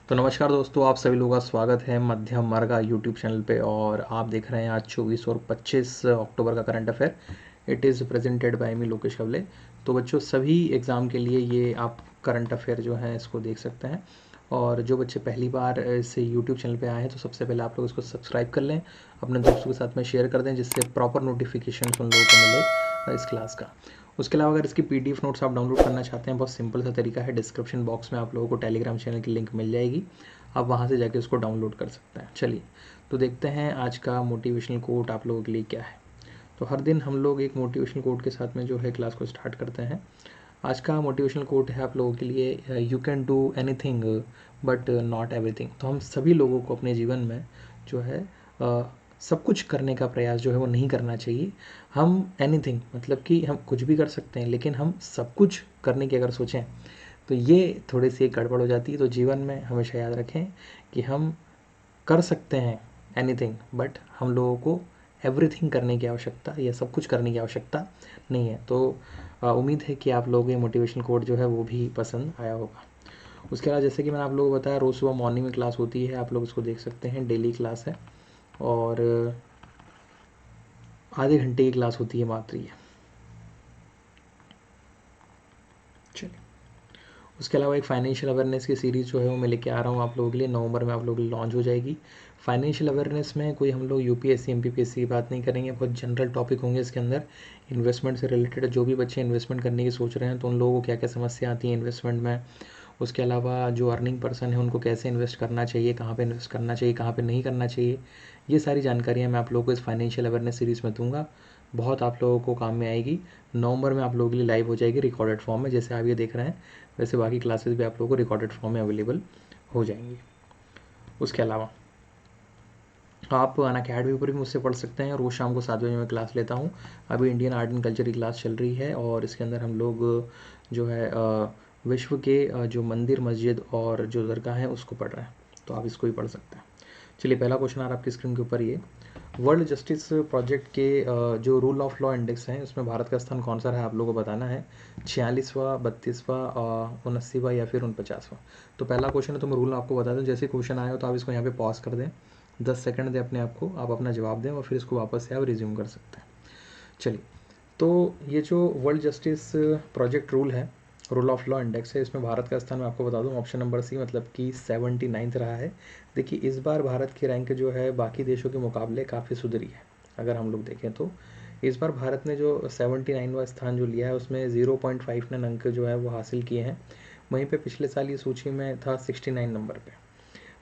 तो नमस्कार दोस्तों, आप सभी लोगों का स्वागत है मध्यम मार्ग यूट्यूब चैनल पे। और आप देख रहे हैं आज 24 और 25 अक्टूबर का current affair. It is presented by me Lokesh Kawale. तो बच्चों, सभी एग्ज़ाम के लिए ये आप करंट अफेयर जो है इसको देख सकते हैं। और जो बच्चे पहली बार इस यूट्यूब चैनल पे आए हैं तो सबसे पहले आप लोग इसको सब्सक्राइब कर लें, अपने दोस्तों के साथ में शेयर कर दें, जिससे प्रॉपर नोटिफिकेशन उन लोगों को मिले इस क्लास का। उसके अलावा अगर इसकी पीडीएफ नोट्स आप डाउनलोड करना चाहते हैं, बहुत सिंपल सा तरीका है। डिस्क्रिप्शन बॉक्स में आप लोगों को टेलीग्राम चैनल की लिंक मिल जाएगी, आप वहाँ से जाके उसको डाउनलोड कर सकते हैं। चलिए तो देखते हैं आज का मोटिवेशनल कोट आप लोगों के लिए क्या है। तो हर दिन हम लोग एक मोटिवेशनल कोट के साथ में जो है क्लास को स्टार्ट करते हैं। आज का मोटिवेशनल कोट है आप लोगों के लिए, you can do anything but not everything. तो हम सभी लोगों को अपने जीवन में जो है सब कुछ करने का प्रयास जो है वो नहीं करना चाहिए। हम एनीथिंग मतलब कि हम कुछ भी कर सकते हैं, लेकिन हम सब कुछ करने की अगर सोचें तो ये थोड़ी सी गड़बड़ हो जाती है। तो जीवन में हमेशा याद रखें कि हम कर सकते हैं एनीथिंग, बट हम लोगों को एवरीथिंग करने की आवश्यकता या सब कुछ करने की आवश्यकता नहीं है। तो उम्मीद है कि आप लोगों को ये मोटिवेशनल कोट जो है वो भी पसंद आया होगा। उसके अलावा जैसे कि मैंने आप लोगों को बताया, रोज़ सुबह मॉर्निंग में क्लास होती है, आप लोग उसको देख सकते हैं। डेली क्लास है और आधे घंटे की क्लास होती है मात्र ये। चलिए, उसके अलावा एक फाइनेंशियल अवेयरनेस की सीरीज़ जो है वो मैं लेके आ रहा हूँ आप लोगों के लिए। नवंबर में आप लोगों के लिए लॉन्च हो जाएगी। फाइनेंशियल अवेयरनेस में कोई हम लोग यूपीएससी एमपीपीएससी की बात नहीं करेंगे, बहुत जनरल टॉपिक होंगे इसके अंदर। इन्वेस्टमेंट से रिलेटेड जो भी बच्चे इन्वेस्टमेंट करने की सोच रहे हैं तो उन लोगों को क्या क्या समस्या आती है इन्वेस्टमेंट में। उसके अलावा जो अर्निंग पर्सन है उनको कैसे इन्वेस्ट करना चाहिए, कहाँ पे इन्वेस्ट करना चाहिए, कहाँ पे नहीं करना चाहिए, ये सारी जानकारियाँ मैं आप लोगों को इस फाइनेंशियल अवेयरनेस सीरीज़ में दूंगा। बहुत आप लोगों को काम में आएगी। नवंबर में आप लोगों के लिए लाइव हो जाएगी रिकॉर्डेड फॉर्म में, जैसे आप ये देख रहे हैं वैसे बाकी क्लासेस भी आप लोगों को रिकॉर्डेड फॉर्म में अवेलेबल हो जाएंगी। उसके अलावा आप अनअकैडमी पर भी मुझसे पढ़ सकते हैं। रोज़ शाम को 7 बजे मैं क्लास लेता हूँ। अभी इंडियन आर्ट एंड कल्चर की क्लास चल रही है और इसके अंदर हम लोग जो है विश्व के जो मंदिर मस्जिद और जो दरगाह हैं उसको पढ़ रहे हैं, तो आप इसको भी पढ़ सकते हैं। चलिए, पहला क्वेश्चन आ रहा है आपकी स्क्रीन के ऊपर। ये वर्ल्ड जस्टिस प्रोजेक्ट के जो रूल ऑफ लॉ इंडेक्स हैं उसमें भारत का स्थान कौन सा रहा है आप लोगों को बताना है। 46वां, 32वां, 79वां या फिर 49वां। तो पहला क्वेश्चन है, तो मैं रूल आपको बता दूं। जैसे क्वेश्चन आया हो तो आप इसको यहाँ पे पॉज कर दें, 10 सेकंड दें अपने आप को, आप अपना जवाब दें और फिर इसको वापस से आप रिज्यूम कर सकते हैं। चलिए, तो ये जो वर्ल्ड जस्टिस प्रोजेक्ट रूल है, रूल ऑफ लॉ इंडेक्स है, इसमें भारत का स्थान मैं आपको बता दूं ऑप्शन नंबर सी, मतलब कि 79th रहा है। देखिए, इस बार भारत की रैंक जो है बाकी देशों के मुकाबले काफ़ी सुधरी है। अगर हम लोग देखें तो इस बार भारत ने जो 79वां स्थान जो लिया है उसमें 0.59 अंक जो है वो हासिल किए हैं। वहीं पे पिछले साल ये सूची में था 69 नंबर पे।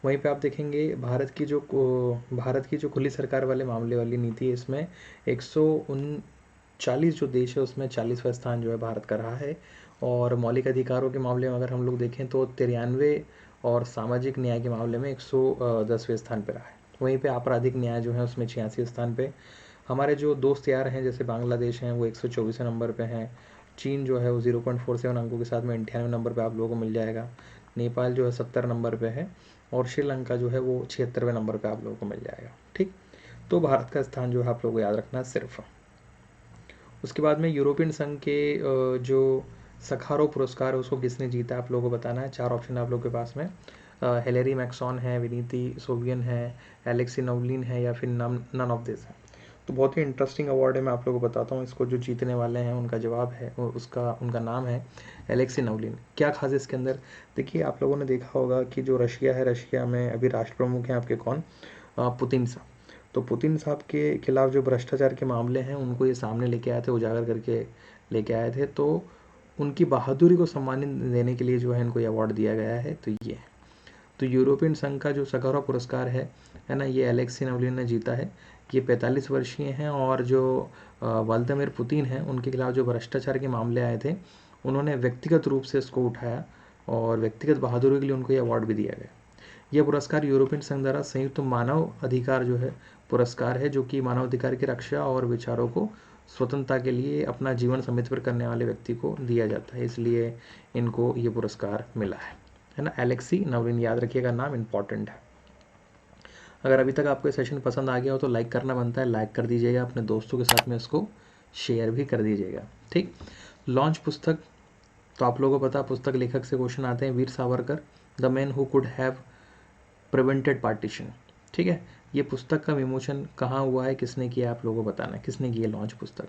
वहीं पे आप देखेंगे भारत की जो खुली सरकार वाले मामले वाली नीति है, इसमें 139 जो देश है उसमें 40वां स्थान जो है भारत का रहा है। और मौलिक अधिकारों के मामले में अगर हम लोग देखें तो 93 और सामाजिक न्याय के मामले में 110वें स्थान पर रहा है। वहीं पे आपराधिक न्याय जो है उसमें 86 स्थान पे। हमारे जो दोस्त यार हैं जैसे बांग्लादेश हैं वो 124 नंबर पे हैं। चीन जो है वो 0.47 अंकों के साथ में 98 नंबर पे आप लोगों को मिल जाएगा। नेपाल जो है 70 नंबर पे है और श्रीलंका जो है वो 76वें नंबर पे आप लोगों को मिल जाएगा। ठीक, तो भारत का स्थान जो है आप लोगों को याद रखना है सिर्फ। उसके बाद में यूरोपियन संघ के जो सखारो पुरस्कार है उसको किसने जीता आप लोगों को बताना है। 4 ऑप्शन आप लोगों के पास में, हिलेरी मैक्सॉन है, विनीति सोवियन है, एलेक्सी नवलिन है या फिर नन ऑफ दिस है। तो बहुत ही इंटरेस्टिंग अवार्ड है, मैं आप लोगों को बताता हूँ। इसको जो जीतने वाले हैं उनका जवाब है उनका नाम है एलेक्सी नवलिन। क्या खास है इसके अंदर, देखिए आप लोगों ने देखा होगा कि जो रशिया है, रशिया में अभी राष्ट्र प्रमुख हैं आपके कौन, पुतिन साहब। तो पुतिन साहब के खिलाफ जो भ्रष्टाचार के मामले हैं उनको ये सामने लेके आए थे, उजागर करके लेके आए थे। तो उनकी बहादुरी को सम्मानित देने के लिए जो है इनको ये अवार्ड दिया गया है। तो ये तो यूरोपियन संघ का जो सखारोव पुरस्कार है ना, ये एलेक्सी नवलिन ने जीता है। ये 45 वर्षीय हैं और जो व्लादिमीर पुतिन हैं उनके खिलाफ जो भ्रष्टाचार के मामले आए थे उन्होंने व्यक्तिगत रूप से इसको उठाया और व्यक्तिगत बहादुरी के लिए उनको ये अवार्ड भी दिया गया। यह पुरस्कार यूरोपियन संघ द्वारा संयुक्त मानव अधिकार जो है पुरस्कार है, जो कि मानव अधिकार की रक्षा और विचारों को स्वतंत्रता के लिए अपना जीवन समर्पित करने वाले व्यक्ति को दिया जाता है, इसलिए इनको ये पुरस्कार मिला है ना। एलेक्सी नवलिन, याद रखिएगा, नाम इंपॉर्टेंट है। अगर अभी तक आपको ये सेशन पसंद आ गया हो तो लाइक करना बनता है, लाइक कर दीजिएगा, अपने दोस्तों के साथ में इसको शेयर भी कर दीजिएगा। ठीक, लॉन्च पुस्तक, तो आप लोगों को पता पुस्तक लेखक से क्वेश्चन आते हैं। Veer Savarkar, the man who could have prevented partition. ठीक है, ये पुस्तक का विमोचन कहाँ हुआ है, किसने किया, आप लोगों को बताना है किसने की है लॉन्च पुस्तक।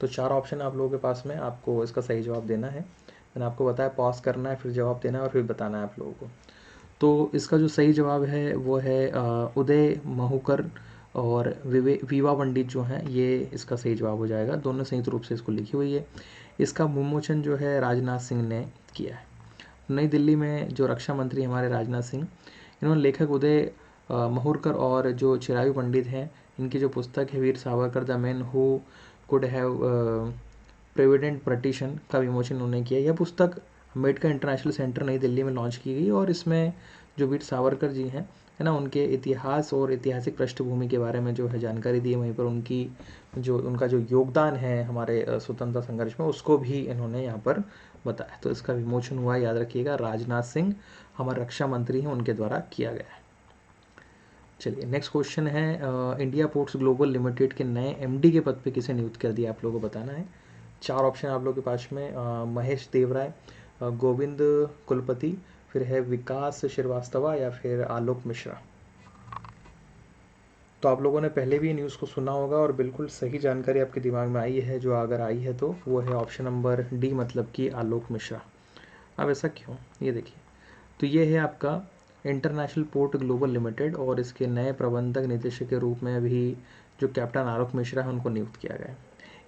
तो 4 ऑप्शन आप लोगों के पास में, आपको इसका सही जवाब देना है। मैंने आपको बताया पॉज करना है, फिर जवाब देना है और फिर बताना है आप लोगों को। तो इसका जो सही जवाब है वो है उदय महूकर और वीवा पंडित जो हैं, ये इसका सही जवाब हो जाएगा। दोनों संयुक्त रूप से इसको लिखी हुई है। इसका विमोचन जो है राजनाथ सिंह ने किया है। नई दिल्ली में जो रक्षा मंत्री हमारे राजनाथ सिंह, इन्होंने लेखक उदय महूरकर और जो चिरायु पंडित हैं, इनकी जो पुस्तक है Veer Savarkar the man who could have prevented partition का विमोचन उन्होंने किया। यह पुस्तक अम्बेडकर इंटरनेशनल सेंटर नई दिल्ली में लॉन्च की गई और इसमें जो वीर सावरकर जी हैं, है ना, उनके इतिहास और ऐतिहासिक पृष्ठभूमि के बारे में जो है जानकारी दी है। वहीं पर उनका जो योगदान है हमारे स्वतंत्रता संघर्ष में, उसको भी इन्होंने यहाँ पर बताया। तो इसका विमोचन हुआ, याद रखिएगा, राजनाथ सिंह हमारे रक्षा मंत्री हैं, उनके द्वारा किया गया है। चलिए नेक्स्ट क्वेश्चन है, इंडिया पोर्ट्स ग्लोबल लिमिटेड के नए एमडी के पद पे किसे नियुक्त कर दिया, आप लोगों को बताना है। 4 ऑप्शन आप लोगों के पास में, महेश देवराय, गोविंद कुलपति, फिर है विकास श्रीवास्तव या फिर आलोक मिश्रा। तो आप लोगों ने पहले भी न्यूज़ को सुना होगा और बिल्कुल सही जानकारी आपके दिमाग में आई है। जो अगर आई है तो वो है ऑप्शन नंबर डी, मतलब कि आलोक मिश्रा। अब ऐसा क्यों, ये देखिए, तो ये है आपका इंटरनेशनल पोर्ट ग्लोबल लिमिटेड और इसके नए प्रबंधक निदेशक के रूप में अभी जो कैप्टन आलोक मिश्रा है उनको नियुक्त किया गया है।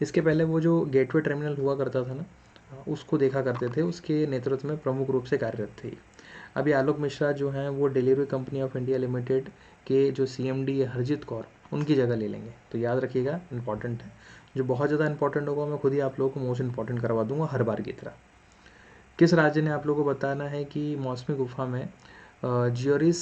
इसके पहले वो जो गेटवे टर्मिनल हुआ करता था ना, उसको देखा करते थे, उसके नेतृत्व में प्रमुख रूप से कार्यरत थे। अभी आलोक मिश्रा जो हैं वो delivery company of India limited के जो CMD है हरजीत कौर, उनकी जगह ले लेंगे। तो याद रखिएगा, इंपॉर्टेंट है। जो बहुत ज़्यादा इंपॉर्टेंट होगा मैं खुद ही आप लोगों को मोस्ट इंपॉर्टेंट करवा दूंगा हर बार की तरह। किस राज्य ने, आप लोगों को बताना है कि मौसमी गुफा में जियोरिस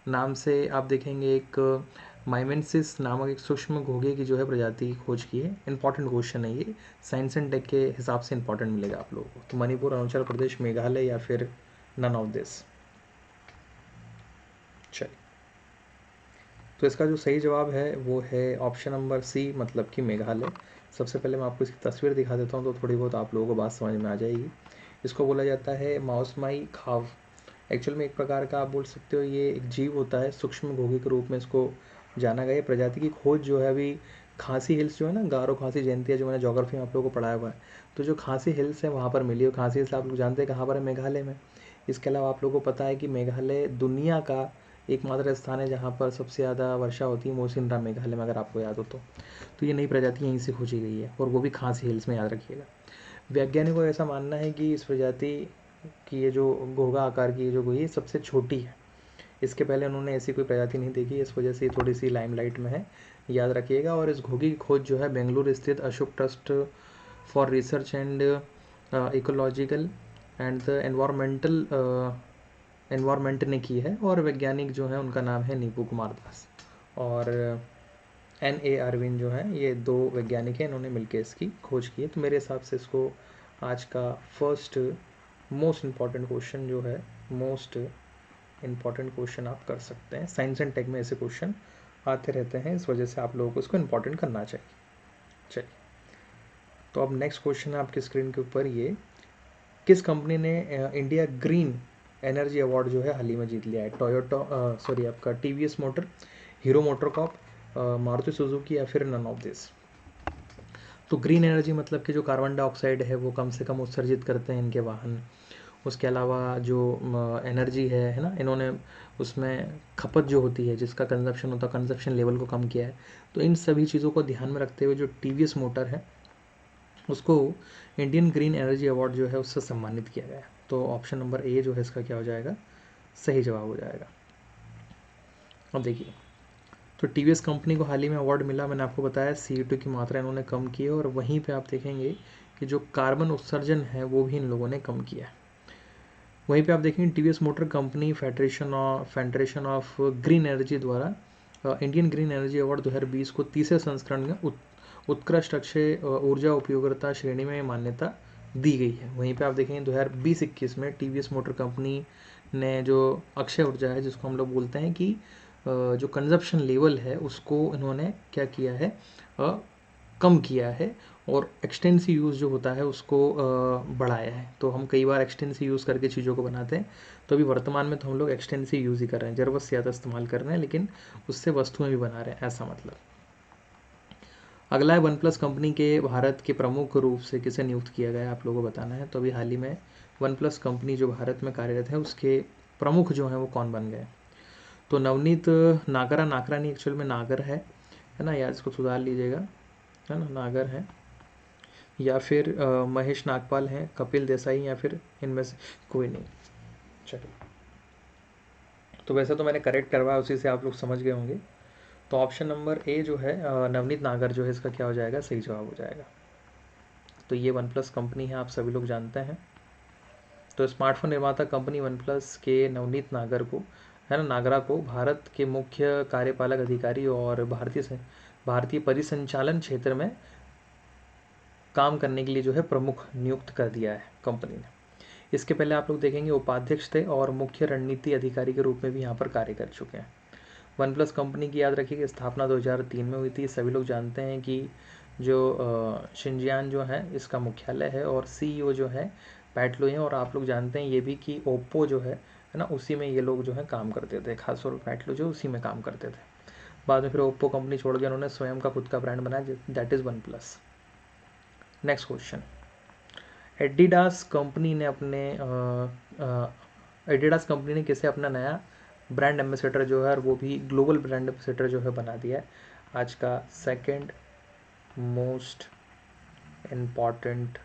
नाम से आप देखेंगे एक माइमेंसिस नामक एक सूक्ष्म घोंघे की जो है प्रजाति की खोज की है। इंपॉर्टेंट क्वेश्चन है ये, साइंस एंड टेक के हिसाब से इंपॉर्टेंट मिलेगा आप लोगों को। तो मणिपुर, अरुणाचल प्रदेश, मेघालय या फिर नन ऑफ दिस। चलिए, तो इसका जो सही जवाब है वो है ऑप्शन नंबर सी, मतलब कि मेघालय। सबसे पहले मैं आपको इसकी तस्वीर दिखा देता हूँ तो थोड़ी बहुत आप लोगों को बात समझ में आ जाएगी। इसको बोला जाता है माउसमाई खाव। एक्चुअल में एक प्रकार का आप बोल सकते हो ये एक जीव होता है, सूक्ष्म घोंघे के रूप में इसको जाना गया। प्रजाति की खोज जो है अभी खांसी हिल्स जो है ना, गारो खांसी जयंतिया, जो मैंने ज्योग्राफी में आप लोगों को पढ़ाया हुआ है, तो जो खांसी हिल्स है वहाँ पर मिली। और खांसी हिल्स आप लोग जानते हैं कहाँ पर है, मेघालय में। इसके अलावा आप लोगों को पता है कि मेघालय दुनिया का एकमात्र स्थान है जहाँ पर सबसे ज़्यादा वर्षा होती है, मौसिनराम मेघालय में, अगर आपको याद हो तो ये नई प्रजाति यहीं से खोजी गई है और वो भी खांसी हिल्स में, याद रखिएगा। वैज्ञानिकों का ऐसा मानना है कि इस प्रजाति की ये जो घोंघा आकार की जो हुई सबसे छोटी है। इसके पहले उन्होंने ऐसी कोई प्रजाति नहीं देखी, इस वजह से थोड़ी सी लाइमलाइट में है, याद रखिएगा। और इस घोंघे की खोज जो है बेंगलुरु स्थित Ashok trust for research and ecological and the environment ने की है। और वैज्ञानिक जो है उनका नाम है नीपू कुमार दास और N.A. अरविंद जो हैं, ये 2 वैज्ञानिक हैं, इन्होंने मिलकर इसकी खोज की है। तो मेरे हिसाब से इसको आज का फर्स्ट मोस्ट इम्पॉर्टेंट क्वेश्चन जो है, मोस्ट इम्पॉर्टेंट क्वेश्चन आप कर सकते हैं। साइंस एंड टेक में ऐसे क्वेश्चन आते रहते हैं, इस वजह से आप लोगों को इसको इम्पॉर्टेंट करना चाहिए। चलिए, तो अब नेक्स्ट क्वेश्चन है आपकी स्क्रीन के ऊपर, ये किस कंपनी ने इंडिया ग्रीन एनर्जी अवार्ड जो है हाल ही में जीत लिया है। आपका TVS motor, hero MotoCorp, Maruti Suzuki या फिर नन ऑफ दिस। तो ग्रीन एनर्जी मतलब कि जो कार्बन डाइऑक्साइड है वो कम से कम उत्सर्जित करते हैं इनके वाहन। उसके अलावा जो एनर्जी है ना, इन्होंने उसमें खपत जो होती है, जिसका कंजप्शन होता है, कंजप्शन लेवल को कम किया है। तो इन सभी चीज़ों को ध्यान में रखते हुए जो TVS मोटर है उसको इंडियन ग्रीन एनर्जी अवार्ड जो है उससे सम्मानित किया गया है। तो ऑप्शन नंबर ए जो है इसका क्या हो जाएगा, सही जवाब हो जाएगा। अब देखिए, तो TVS कंपनी को हाल ही में अवार्ड मिला, मैंने आपको बताया CO2 की मात्रा इन्होंने कम की है और वहीं पे आप देखेंगे कि जो कार्बन उत्सर्जन है वो भी इन लोगों ने कम किया है। वहीं पे आप देखेंगे TVS motor company federation of green energy द्वारा इंडियन ग्रीन एनर्जी अवार्ड 2020 को 30वें संस्करण में उत्कृष्ट अक्षय ऊर्जा उपयोगिता श्रेणी में मान्यता दी गई है। वहीं पे आप देखेंगे 2020-21 में TVS मोटर कंपनी ने जो अक्षय ऊर्जा है, जिसको हम लोग बोलते हैं कि जो कंजप्शन लेवल है, उसको इन्होंने क्या किया है, कम किया है और एक्सटेंसिव यूज़ जो होता है उसको बढ़ाया है। तो हम कई बार एक्सटेंसिव यूज़ करके चीज़ों को बनाते हैं, तो अभी वर्तमान में तो हम लोग एक्सटेंसिव यूज़ ही कर रहे हैं, ज़रूरत से ज़्यादा इस्तेमाल कर रहे हैं, लेकिन उससे वस्तुएं भी बना रहे हैं, ऐसा मतलब। अगला है वन प्लस कंपनी के भारत के प्रमुख रूप से किसे नियुक्त किया गया है, आप लोगों को बताना है। तो अभी हाल ही में वन प्लस कंपनी जो भारत में कार्यरत है उसके प्रमुख जो हैं वो कौन बन गए। तो नवनीत नागरा, नागरा नहीं एक्चुअल में नागर है ना, यार इसको सुधार लीजिएगा, है ना, नागर है, या फिर महेश नागपाल हैं, कपिल देसाई, या फिर इनमें से कोई नहीं। चलिए, तो वैसे तो मैंने करेक्ट करवाया, उसी से आप लोग समझ गए होंगे। तो ऑप्शन नंबर ए जो है नवनीत नागर जो है इसका क्या हो जाएगा, सही जवाब हो जाएगा। तो ये वन प्लस कंपनी है, आप सभी लोग जानते हैं। तो स्मार्टफोन निर्माता कंपनी वन प्लस के नवनीत नागर को, है ना, नागरा को भारत के मुख्य कार्यपालक अधिकारी और भारतीय परिसंचालन क्षेत्र में काम करने के लिए जो है प्रमुख नियुक्त कर दिया है कंपनी ने। इसके पहले आप लोग देखेंगे उपाध्यक्ष थे और मुख्य रणनीति अधिकारी के रूप में भी यहाँ पर कार्य कर चुके हैं। वन प्लस कंपनी की याद रखिए कि स्थापना 2003 में हुई थी। सभी लोग जानते हैं कि जो शिंजियान जो है इसका मुख्यालय है और सीईओ जो है पैटलो हैं। और आप लोग जानते हैं ये भी कि ओप्पो जो है ना, उसी में ये लोग जो है काम करते थे, खासतौर पर पैटलो जो उसी में काम करते थे। बाद में फिर ओप्पो कंपनी छोड़ के उन्होंने स्वयं का खुद का ब्रांड बनाया, that is one plus. Next question, Adidas company ने कैसे अपना नया ब्रांड एम्बेसडर जो है, और वो भी ग्लोबल ब्रांड एम्बेसडर जो है बना दिया है। आज का सेकंड मोस्ट इम्पॉर्टेंट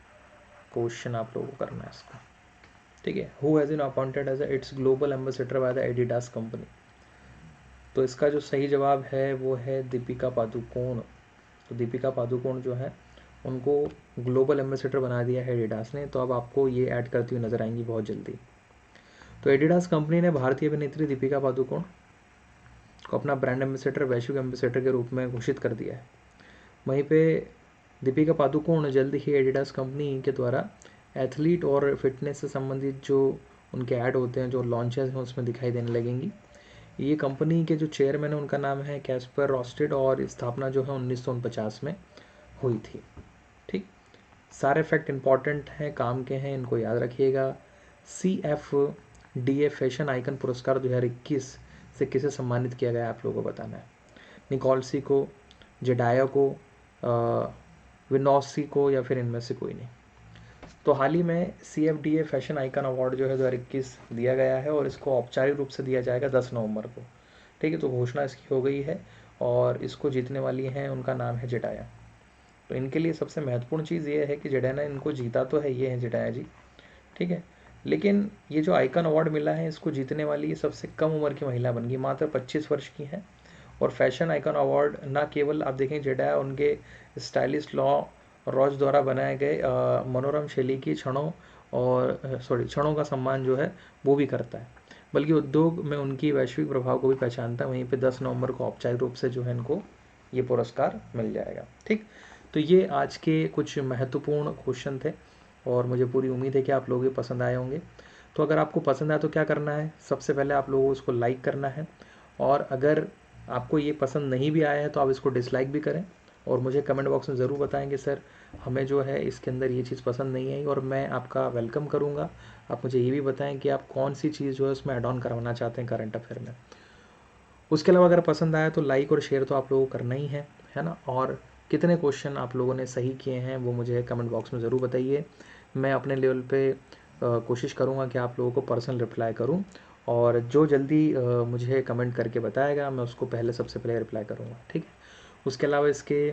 क्वेश्चन आप लोगों को करना है इसका, ठीक है। Who has been appointed as its global ambassador by the Adidas company. तो इसका जो सही जवाब है वो है दीपिका पादुकोण। तो दीपिका पादुकोण जो है उनको ग्लोबल एम्बेसडर बना दिया है एडिडास ने। तो अब आपको ये ऐड करती हुई नजर आएंगी बहुत जल्दी। तो एडिडास कंपनी ने भारतीय अभिनेत्री दीपिका पादुकोण को अपना ब्रांड एम्बेसडर, वैश्विक एम्बेसडर के रूप में घोषित कर दिया है। वहीं पे दीपिका पादुकोण जल्द ही एडिडास कंपनी के द्वारा एथलीट और फिटनेस से संबंधित जो उनके ऐड होते हैं, जो लॉन्चेस हैं, उसमें दिखाई देने लगेंगी। ये कंपनी के जो चेयरमैन है उनका नाम है कैस्पर रोस्टेड और स्थापना जो है 1949 में हुई थी। ठीक, सारे फैक्ट इंपॉर्टेंट हैं, काम के हैं, इनको याद रखिएगा। CFDA फैशन आइकन पुरस्कार 2021 से किसे सम्मानित किया गया आप लोगों को बताना है। निकोलसी को, जेडाया को, विनोसी को, या फिर इनमें से कोई नहीं। तो हाल ही में CFDA फैशन आइकन अवार्ड जो है 2021 दिया गया है और इसको औपचारिक रूप से दिया जाएगा 10 नवंबर को। ठीक है, तो घोषणा इसकी हो गई है और इसको जीतने वाली हैं, उनका नाम है जेडाया। तो इनके लिए सबसे महत्वपूर्ण चीज़ ये है कि जेडाया ने इनको जीता तो है, ये है जेडाया जी, ठीक है, लेकिन ये जो आइकन अवार्ड मिला है इसको जीतने वाली सबसे कम उम्र की महिला बन गई, मात्र 25 वर्ष की है। और फैशन आइकन अवार्ड ना केवल आप देखें जेडाया उनके स्टाइलिस्ट रॉज द्वारा बनाए गए मनोरम शैली की क्षणों का सम्मान जो है वो भी करता है, बल्कि उद्योग में उनकी वैश्विक प्रभाव को भी पहचानता है। वहीं पे 10 नवंबर को औपचारिक रूप से जो है इनको ये पुरस्कार मिल जाएगा। ठीक, तो ये आज के कुछ महत्वपूर्ण क्वेश्चन थे और मुझे पूरी उम्मीद है कि आप लोगों को पसंद आए होंगे। तो अगर आपको पसंद आया तो क्या करना है, सबसे पहले आप लोगों को इसको लाइक करना है, और अगर आपको ये पसंद नहीं भी आया है तो आप इसको डिसलाइक भी करें और मुझे कमेंट बॉक्स में ज़रूर बताएंगे सर हमें जो है इसके अंदर ये चीज़ पसंद नहीं आई, और मैं आपका वेलकम करूँगा। आप मुझे ये भी बताएं कि आप कौन सी चीज़ जो है उसमें ऐड ऑन करवाना चाहते हैं करंट अफेयर में। उसके अलावा अगर पसंद आया तो लाइक और शेयर तो आप लोगों को करना ही है ना। और कितने क्वेश्चन आप लोगों ने सही किए हैं वो मुझे कमेंट बॉक्स में ज़रूर बताइए। मैं अपने लेवल पे कोशिश करूँगा कि आप लोगों को पर्सनल रिप्लाई करूँ, और जो जल्दी मुझे कमेंट करके बताएगा मैं उसको सबसे पहले रिप्लाई करूँगा। ठीक है, उसके अलावा इसके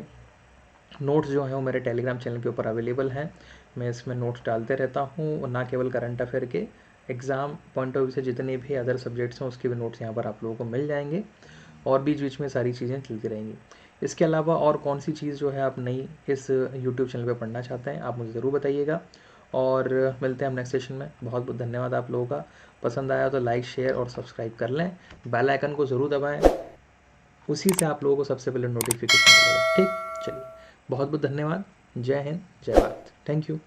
नोट्स जो हैं वो मेरे टेलीग्राम चैनल के ऊपर अवेलेबल हैं। मैं इसमें नोट्स डालते रहता हूँ, ना केवल करंट अफेयर के, एग्ज़ाम पॉइंट ऑफ व्यू से जितने भी अदर सब्जेक्ट्स हैं उसके भी नोट्स यहाँ पर आप लोगों को मिल जाएंगे, और बीच बीच में सारी चीज़ें चलती रहेंगी। इसके अलावा और कौन सी चीज़ जो है आप नई इस यूट्यूब चैनल पर पढ़ना चाहते हैं आप मुझे ज़रूर बताइएगा, और मिलते हैं हम नेक्स्ट सेशन में। बहुत बहुत धन्यवाद आप लोगों का। पसंद आया तो लाइक, शेयर और सब्सक्राइब कर लें, बेल आइकन को ज़रूर दबाएं, उसी से आप लोगों को सबसे पहले नोटिफिकेशन मिलेगा। ठीक, चलिए, बहुत बहुत धन्यवाद। जय हिंद, जय भारत, थैंक यू।